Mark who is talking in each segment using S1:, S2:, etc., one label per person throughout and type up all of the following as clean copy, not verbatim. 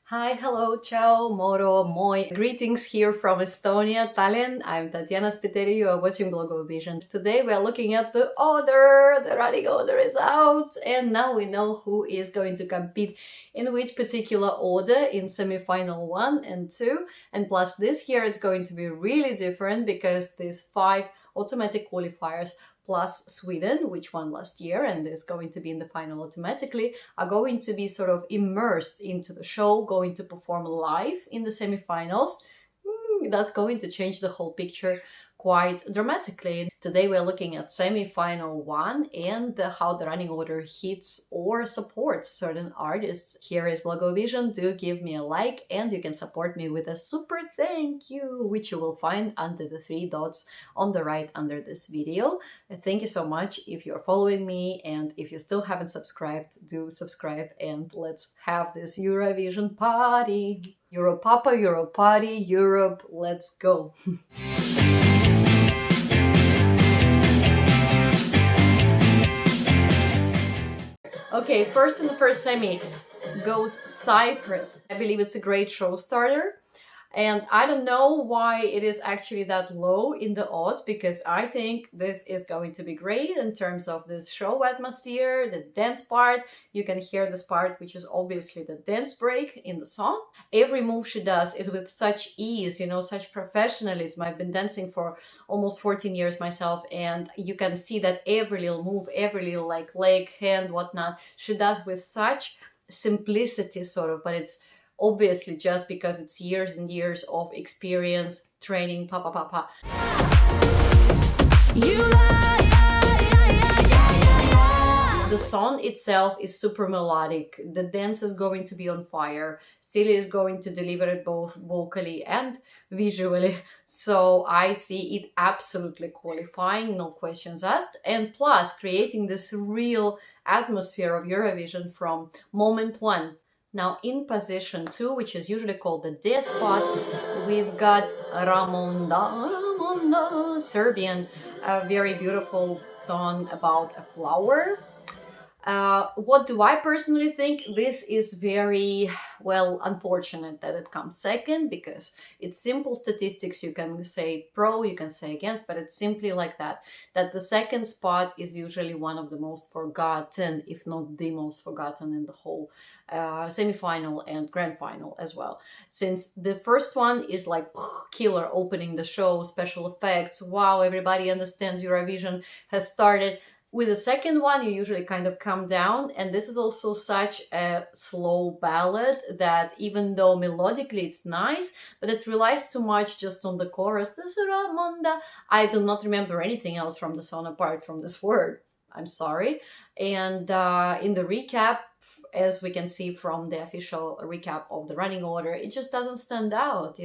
S1: Hi, hello, ciao, moro, moi. Greetings here from Estonia, Tallinn. I'm Tatiana Spiteri. You are watching Blogovision. Today we are looking at the order. The running order is out, and now we know who is going to compete in which particular order in semi-final 1 and 2. And plus, this year is going to be really different because these 5 automatic qualifiers plus Sweden, which won last year and is going to be in the final automatically, are going to be sort of immersed into the show, going to perform live in the semifinals. That's going to change the whole picture quite dramatically. Today we're looking at semi-final 1 and how the running order hits or supports certain artists. Here is Blogovision. Do give me a like and you can support me with a super thank you, which you will find under the 3 dots on the right under this video. Thank you so much if you're following me, and if you still haven't subscribed, do subscribe and let's have this Eurovision party. Europapa, Euro party, Europe, let's go. Okay, first in the first semi goes Cyprus. I believe it's a great show starter. And I don't know why it is actually that low in the odds, because I think this is going to be great in terms of this show atmosphere, the dance part. You can hear this part, which is obviously the dance break in the song. Every move she does is with such ease, such professionalism. I've been dancing for almost 14 years myself, and you can see that every little move, every little like leg, hand, whatnot, she does with such simplicity sort of, but it's obviously just because it's years and years of experience, training, pa pa pa pa. The song itself is super melodic. The dance is going to be on fire. Silly is going to deliver it both vocally and visually. So I see it absolutely qualifying, no questions asked. And plus creating this real atmosphere of Eurovision from moment 1. Now in position 2, which is usually called the D spot, we've got Ramonda, Serbian, a very beautiful song about a flower. What do I personally think? This is very, well, unfortunate that it comes second, because it's simple statistics. You can say pro, you can say against, but it's simply like that the second spot is usually one of the most forgotten, if not the most forgotten in the whole semi-final and grand final as well. Since the first one is like killer, opening the show, special effects, wow, everybody understands Eurovision has started. With the second one, you usually kind of come down, and this is also such a slow ballad that even though melodically it's nice, but it relies too much just on the chorus, this Ramonda. I do not remember anything else from the song apart from this word. I'm sorry. And in the recap, as we can see from the official recap of the running order, it just doesn't stand out,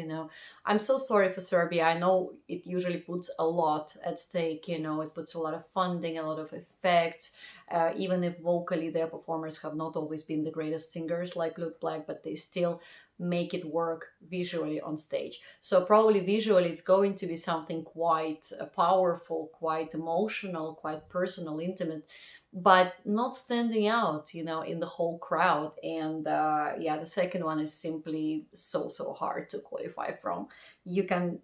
S1: I'm so sorry for Serbia. I know it usually puts a lot at stake, it puts a lot of funding, a lot of effects, even if vocally their performers have not always been the greatest singers like Luke Black, but they still make it work visually on stage. So probably visually it's going to be something quite powerful, quite emotional, quite personal, intimate, but not standing out, in the whole crowd. And yeah, the second one is simply so hard to qualify from. You can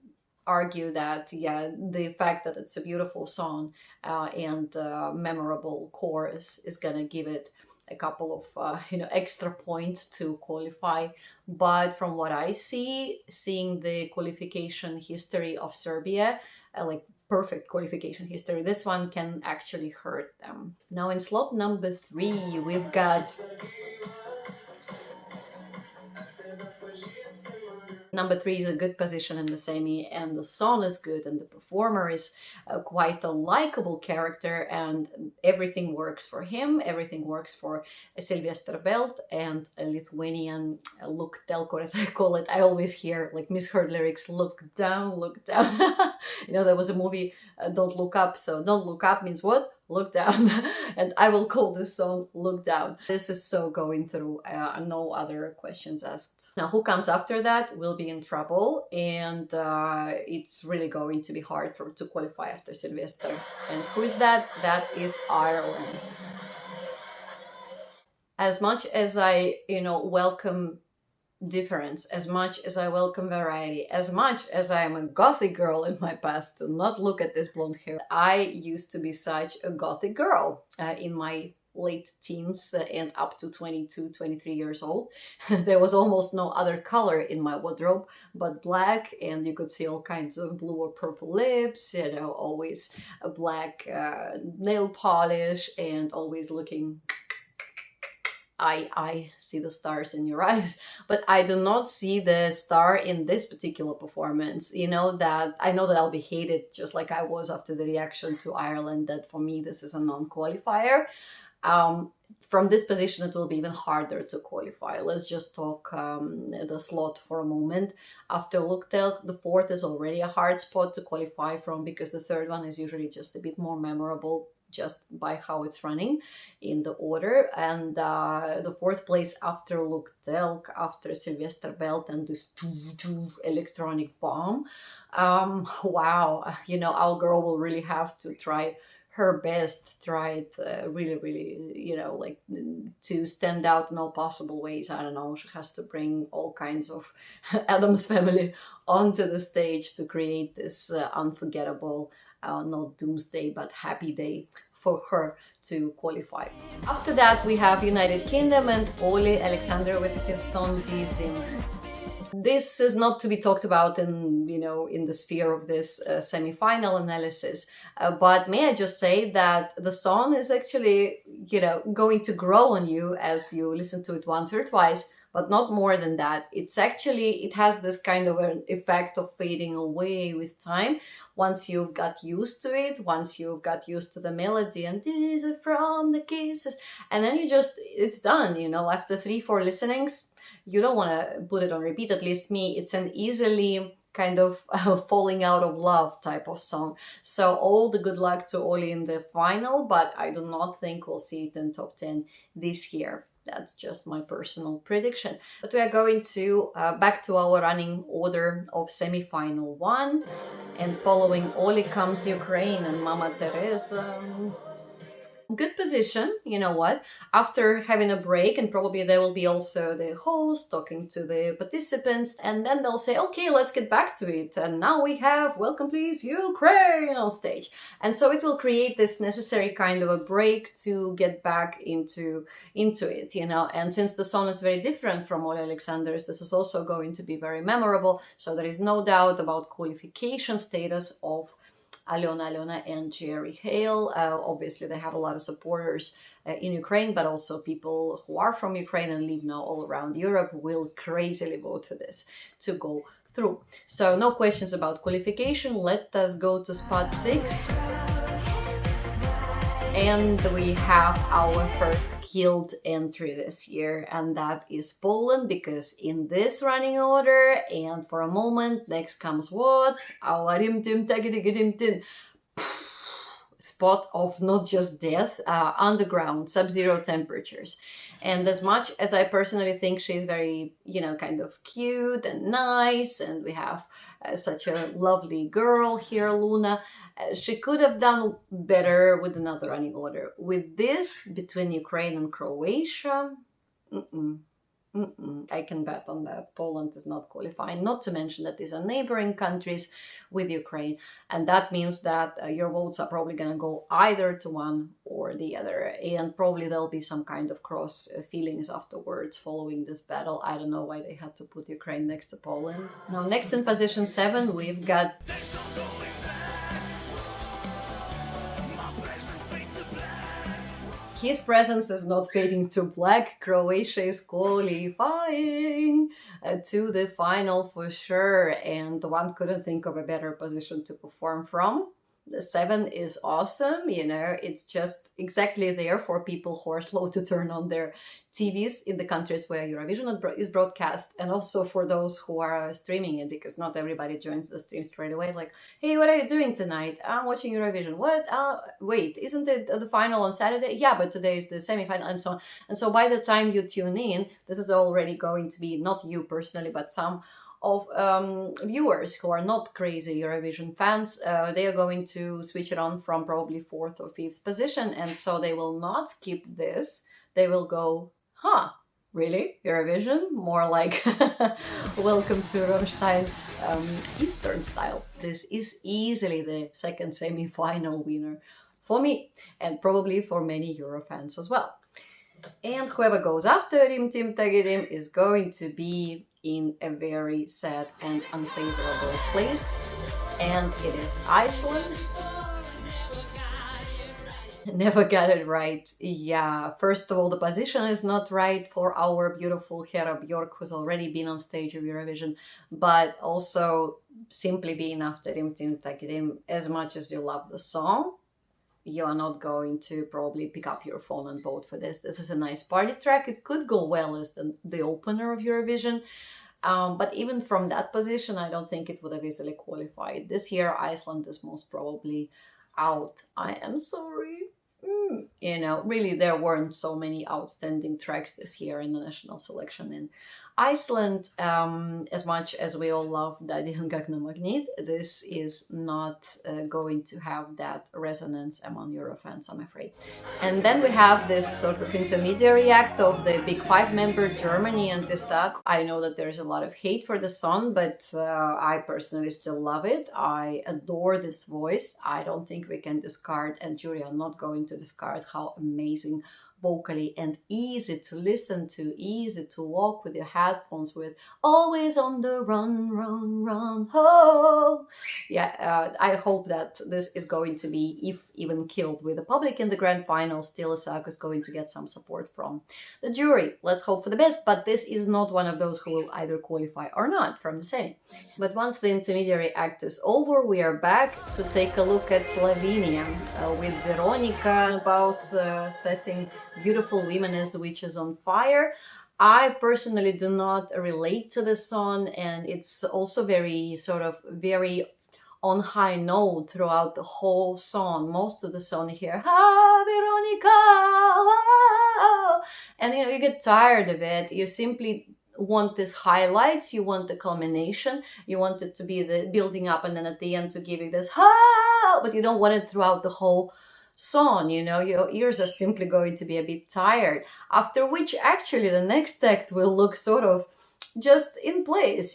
S1: argue that, yeah, the fact that it's a beautiful song and memorable chorus is gonna give it a couple of extra points to qualify. But from what I see, seeing the qualification history of Serbia, like perfect qualification history, this one can actually hurt them. Now in slot number 3, we've got number 3 is a good position in the semi, and the song is good, and the performer is quite a likable character, and everything works for him, everything works for Sylvester Belt and a Lithuanian Look Telkor, as I call it. I always hear like misheard lyrics, look down, look down. There was a movie, Don't Look Up, so Don't Look Up means what? Look down. And I will call this song Look Down. This is so going through, no other questions asked. Now who comes after that will be in trouble, and it's really going to be hard to qualify after Sylvester. And who is that? That is Ireland. As much as I welcome difference, as much as I welcome variety, as much as I am a gothic girl in my past, do not look at this blonde hair. I used to be such a gothic girl in my late teens and up to 22, 23 years old. There was almost no other color in my wardrobe but black, and you could see all kinds of blue or purple lips, you know, always a black nail polish, and always looking, I see the stars in your eyes, but I do not see the star in this particular performance. You know, that I know that I'll be hated just like I was after the reaction to Ireland, that for me this is a non-qualifier. From this position, it will be even harder to qualify. Let's just talk the slot for a moment. After Looktel, the fourth is already a hard spot to qualify from, because the third one is usually just a bit more memorable just by how it's running in the order. And the fourth place after Looktel, after Sylvester Belt and this electronic bomb. Wow, you know, our girl will really have to try her best, tried really, you know, like to stand out in all possible ways. I don't know, she has to bring all kinds of Adam's family onto the stage to create this unforgettable, not doomsday, but happy day for her to qualify. After that, we have United Kingdom and Ole Alexander with his song Dizzy. This is not to be talked about in, you know, in the sphere of this semi-final analysis, but may I just say that the song is actually, you know, going to grow on you as you listen to it once or twice, but not more than that. It's actually, it has this kind of an effect of fading away with time. Once you've got used to it, once you've got used to the melody and "This is from the Kisses," and then you just, it's done, you know, after 3-4 listenings, you don't want to put it on repeat. At least me, it's an easily kind of falling out of love type of song. So all the good luck to Oli in the final, but I do not think we'll see it in top 10 this year. That's just my personal prediction. But we are going to back to our running order of semi-final 1, and following Oli comes Ukraine and Mama Teresa. Good position, you know what, after having a break, and probably there will be also the host talking to the participants, and then they'll say, okay, let's get back to it, and now we have "Welcome Please Ukraine" on stage. And so it will create this necessary kind of a break to get back into it, you know. And since the song is very different from Ole Alexander's, this is also going to be very memorable, so there is no doubt about qualification status of Alena and Jerry Hale. Obviously, they have a lot of supporters in Ukraine, but also people who are from Ukraine and live now all around Europe will crazily vote for this to go through. So no questions about qualification. Let us go to spot 6. And we have our first guild entry this year, and that is Poland, because in this running order, and for a moment, next comes what? Our spot of not just death, underground, sub-zero temperatures. And as much as I personally think she's very, you know, kind of cute and nice, and we have such a lovely girl here, Luna, she could have done better with another running order. With this, between Ukraine and Croatia, I can bet on that. Poland is not qualifying, not to mention that these are neighboring countries with Ukraine. And that means that your votes are probably going to go either to one or the other. And probably there'll be some kind of cross feelings afterwards following this battle. I don't know why they had to put Ukraine next to Poland. Now, next in position 7, we've got... His presence is not fading to black. Croatia is qualifying to the final for sure, and one couldn't think of a better position to perform from. The 7 is awesome, you know, it's just exactly there for people who are slow to turn on their TVs in the countries where Eurovision is broadcast, and also for those who are streaming it, because not everybody joins the stream straight away, like, hey, what are you doing tonight? I'm watching Eurovision. What? Wait, isn't it the final on Saturday? Yeah, but today is the semi-final, and so on. And so by the time you tune in, this is already going to be, not you personally, but some of viewers who are not crazy Eurovision fans, they are going to switch it on from probably 4th or 5th position, and so they will not skip this. They will go, huh, Really? Eurovision? More like welcome to Rammstein Eastern style. This is easily the second semi-final winner for me, and probably for many Euro fans as well. And whoever goes after Rim Tim Tagidim is going to be in a very sad and unfavorable place, and it is Iceland. Never got it right. Yeah, first of all, the position is not right for our beautiful Hera Björk, who's already been on stage of Eurovision, but also simply being after Rim Tim Takirim, as much as you love the song, you are not going to probably pick up your phone and vote for this. This is a nice party track. It could go well as the opener of Eurovision. But even from that position, I don't think it would have easily qualified. This year, Iceland is most probably out. I am sorry. You know, really, there weren't so many outstanding tracks this year in the national selection in Iceland. As much as we all love Dadihan Gagna Magnet, this is not going to have that resonance among Eurofans, I'm afraid. And then we have this sort of intermediary act of the Big Five member Germany and Desak. I know that there's a lot of hate for the song, but I personally still love it. I adore this voice. I don't think we can discard, and jury are not going to discard, how amazing vocally and easy to listen to, easy to walk with your headphones with, always on the run, run, run, ho. Yeah, I hope that this is going to be, if even killed with the public in the grand final, still Isak is going to get some support from the jury. Let's hope for the best, but this is not one of those who will either qualify or not from the same. But once the intermediary act is over, we are back to take a look at Slovenia with Veronica about setting beautiful women as witches on fire. I personally do not relate to the song, and it's also very very on high note throughout the whole song. Most of the song here, Veronica, and you get tired of it. You simply want these highlights, you want the culmination, you want it to be the building up, and then at the end to give you this but you don't want it throughout the whole song. Your ears are simply going to be a bit tired, after which actually the next act will look sort of just in place.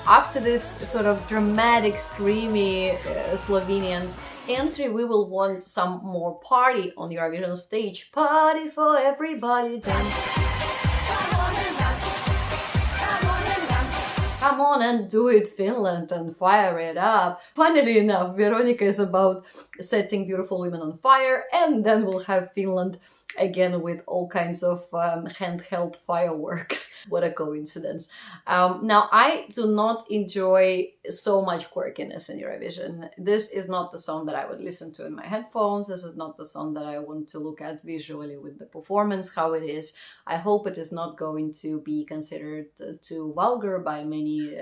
S1: After this sort of dramatic, screamy Slovenian entry, we will want some more party on the Eurovision stage. Party for everybody, dance. Come on and do it, Finland, and fire it up. Funnily enough, Veronica is about setting beautiful women on fire, and then we'll have Finland again with all kinds of handheld fireworks. What a coincidence. Now, I do not enjoy so much quirkiness in Eurovision. This is not the song that I would listen to in my headphones. This is not the song that I want to look at visually with the performance, how it is. I hope it is not going to be considered too vulgar by many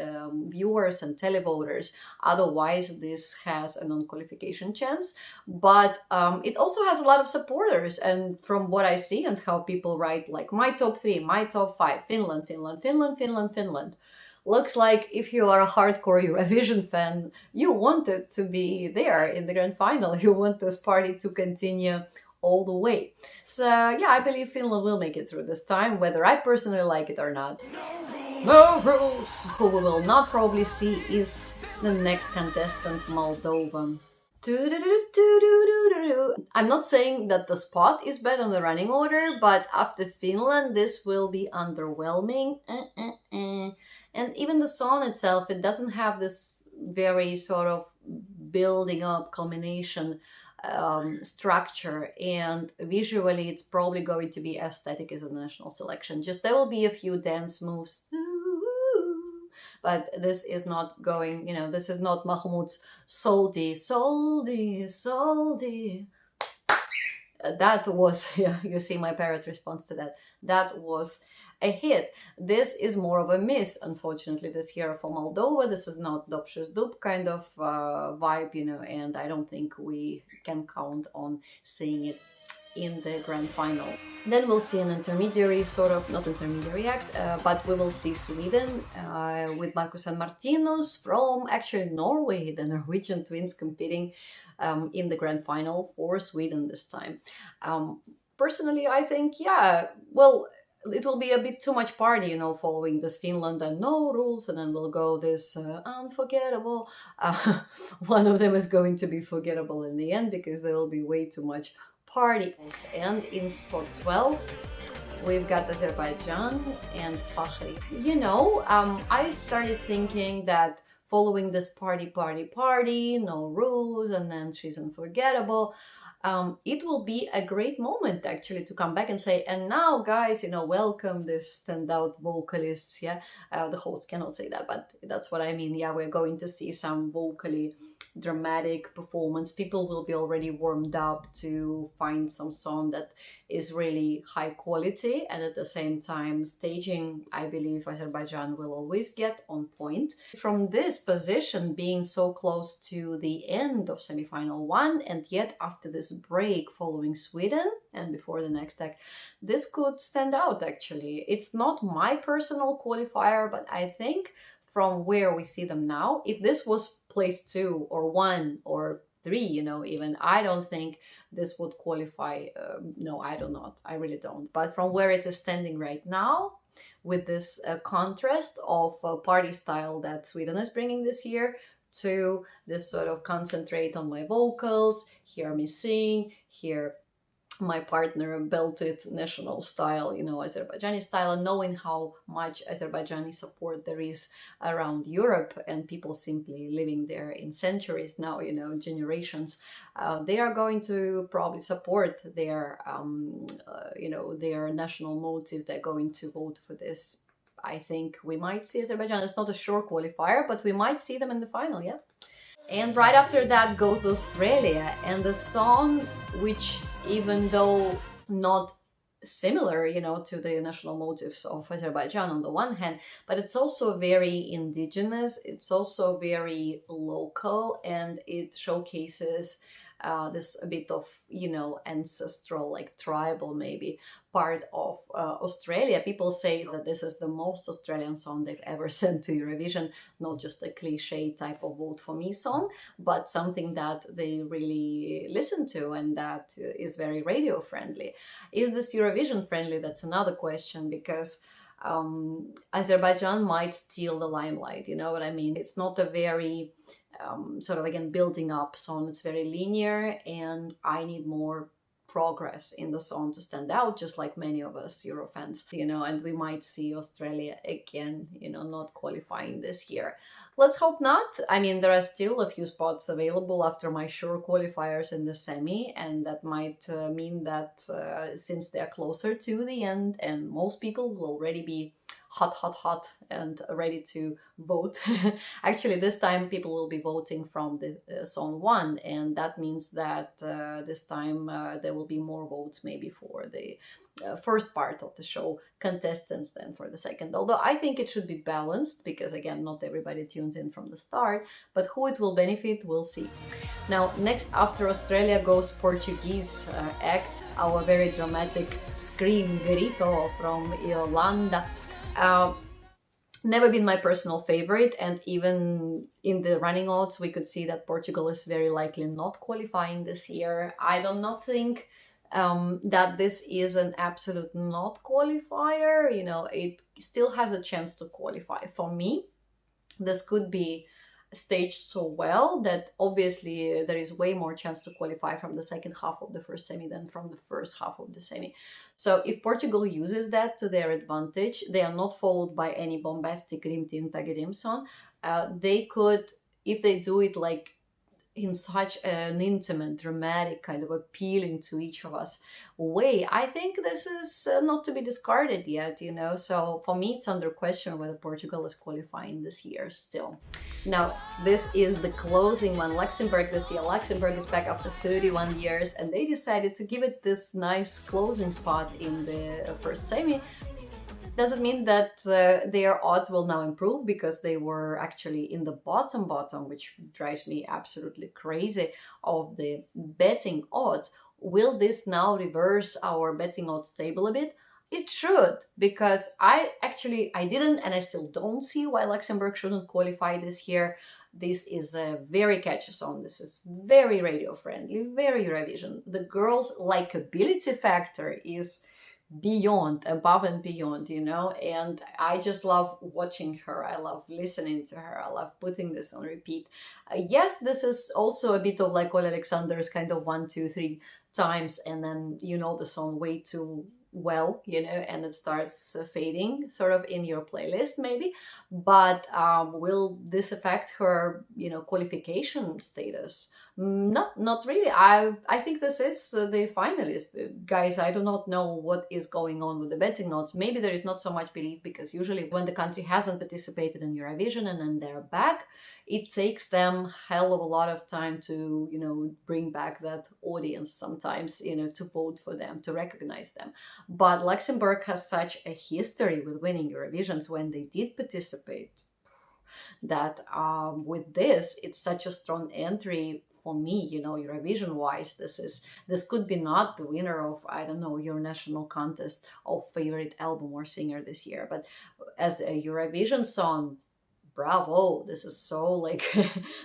S1: viewers and televoters. Otherwise, this has a non-qualification chance. But it also has a lot of supporters, and from what I see and how people write, like my top 3, my top 5, Finland, Finland, Finland, Finland, Finland. Looks like if you are a hardcore Eurovision fan, you want it to be there in the grand final. You want this party to continue all the way. So yeah, I believe Finland will make it through this time, whether I personally like it or not. No rules! Who we will not probably see is the next contestant, Moldova. I'm not saying that the spot is bad on the running order, but after Finland, this will be underwhelming. And even the song itself, it doesn't have this very sort of building up culmination structure, and visually it's probably going to be as static as a national selection. Just there will be a few dance moves, but this is not going, this is not Mahmoud's Soldi. That was, yeah, you see my parrot response to that. That was a hit. This is more of a miss, unfortunately, this year for Moldova. This is not Dobshes Dub kind of vibe, and I don't think we can count on seeing it in the grand final. Then we'll see an intermediary, not intermediary act, but we will see Sweden with Marcus and Martinus from actually Norway, the Norwegian twins competing in the grand final for Sweden this time. Personally, I think, yeah, well, it will be a bit too much party, following this Finland and no rules, and then we'll go this unforgettable. One of them is going to be forgettable in the end because there will be way too much party. And in spot 12, we've got Azerbaijan and Fakhri. I started thinking that following this party, no rules, and then she's unforgettable, it will be a great moment actually to come back and say, and now guys, welcome this standout vocalists. Yeah, the host cannot say that, but that's what I mean. Yeah, we're going to see some vocally dramatic performance. People will be already warmed up to find some song that is really high quality, and at the same time staging, I believe Azerbaijan will always get on point. From this position, being so close to the end of semi-final 1, and yet after this break following Sweden and before the next act, this could stand out actually. It's not my personal qualifier, but I think from where we see them now, if this was place 2 or 1 or 3, even, I don't think this would qualify. No, I do not. I really don't. But from where it is standing right now, with this contrast of party style that Sweden is bringing this year, to this sort of concentrate on my vocals, hear me sing, hear my partner belted national style, Azerbaijani style, and knowing how much Azerbaijani support there is around Europe and people simply living there in centuries now, generations, they are going to probably support their, their national motive. They're going to vote for this. I think we might see Azerbaijan. It's not a sure qualifier, but we might see them in the final, yeah? And right after that goes Australia, and the song which, even though not similar, to the national motives of Azerbaijan on the one hand, but it's also very indigenous, it's also very local, and it showcases this a bit of, ancestral, like tribal maybe, part of Australia. People say that this is the most Australian song they've ever sent to Eurovision, not just a cliche type of vote for me song, but something that they really listen to and that is very radio friendly. Is this Eurovision friendly? That's another question, because Azerbaijan might steal the limelight, you know what I mean? It's not a very sort of, again, building up song. It's very linear, and I need more progress in the song to stand out, just like many of us Eurofans, and we might see Australia again, not qualifying this year. Let's hope not. I mean, there are still a few spots available after my sure qualifiers in the semi, and that might mean that since they're closer to the end and most people will already be hot and ready to vote. Actually, this time people will be voting from the song 1, and that means that this time there will be more votes maybe for the first part of the show contestants than for the second. Although I think it should be balanced, because again, not everybody tunes in from the start, but who it will benefit, we'll see. Now, next after Australia goes Portuguese act, our very dramatic Scream Grito from Yolanda. Never been my personal favorite, and even in the running odds we could see that Portugal is very likely not qualifying this year. I do not think that this is an absolute not qualifier. It still has a chance to qualify. For me, this could be staged so well that obviously there is way more chance to qualify from the second half of the first semi than from the first half of the semi. So if Portugal uses that to their advantage, they are not followed by any bombastic Rim Tim Tagerim song, they could, if they do it like in such an intimate, dramatic, kind of appealing to each of us way, I think this is not to be discarded yet, So for me, it's under question whether Portugal is qualifying this year still. Now, this is the closing one. Luxembourg this year. Luxembourg is back after 31 years, and they decided to give it this nice closing spot in the first semi. Doesn't mean that their odds will now improve, because they were actually in the bottom, which drives me absolutely crazy, of the betting odds. Will this now reverse our betting odds table a bit? It should, because I didn't, and I still don't see why Luxembourg shouldn't qualify this year. This is a very catchy song. This is very radio friendly, very Eurovision. The girls' likability factor is beyond, above and beyond, you know. And I just love watching her. I love listening to her. I love putting this on repeat. Yes, this is also a bit of like Ole Alexander's kind of one, two, three times, and then you know the song way too well, you know, and it starts fading sort of in your playlist maybe. But will this affect her, you know, qualification status? No, not really. I think this is the finalist. Guys, I do not know what is going on with the betting odds. Maybe there is not so much belief because usually when the country hasn't participated in Eurovision and then they're back, it takes them hell of a lot of time to, you know, bring back that audience sometimes, you know, to vote for them, to recognize them. But Luxembourg has such a history with winning Eurovisions when they did participate, that with this, it's such a strong entry for me, you know, Eurovision wise. This could be not the winner of, I don't know, your national contest of favorite album or singer this year, but as a Eurovision song, bravo, this is so like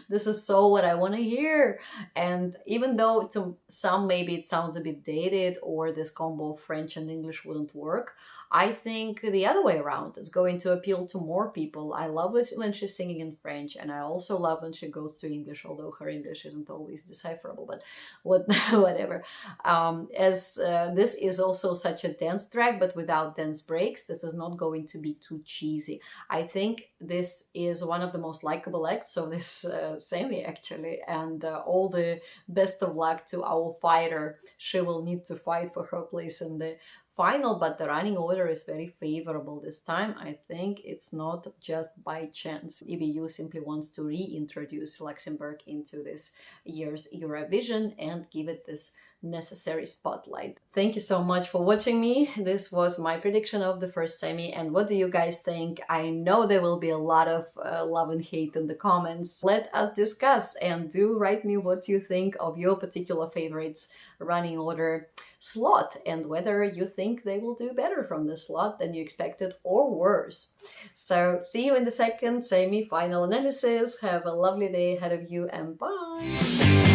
S1: this is so what I want to hear. And even though to some maybe it sounds a bit dated or this combo of French and English wouldn't work, I think the other way around is going to appeal to more people. I love it when she's singing in French, and I also love when she goes to English, although her English isn't always decipherable, but what whatever. As this is also such a dance track, but without dance breaks, this is not going to be too cheesy. I think this is one of the most likable acts of this semi, actually, and all the best of luck to our fighter. She will need to fight for her place in the final, but the running order is very favorable this time. I think it's not just by chance. EBU simply wants to reintroduce Luxembourg into this year's Eurovision and give it this necessary spotlight. Thank you so much for watching me. This was my prediction of the first semi, and what do you guys think? I know there will be a lot of love and hate in the comments. Let us discuss, and do write me what you think of your particular favorites running order slot and whether you think they will do better from this slot than you expected or worse. So see you in the second semi-final analysis. Have a lovely day ahead of you, and bye!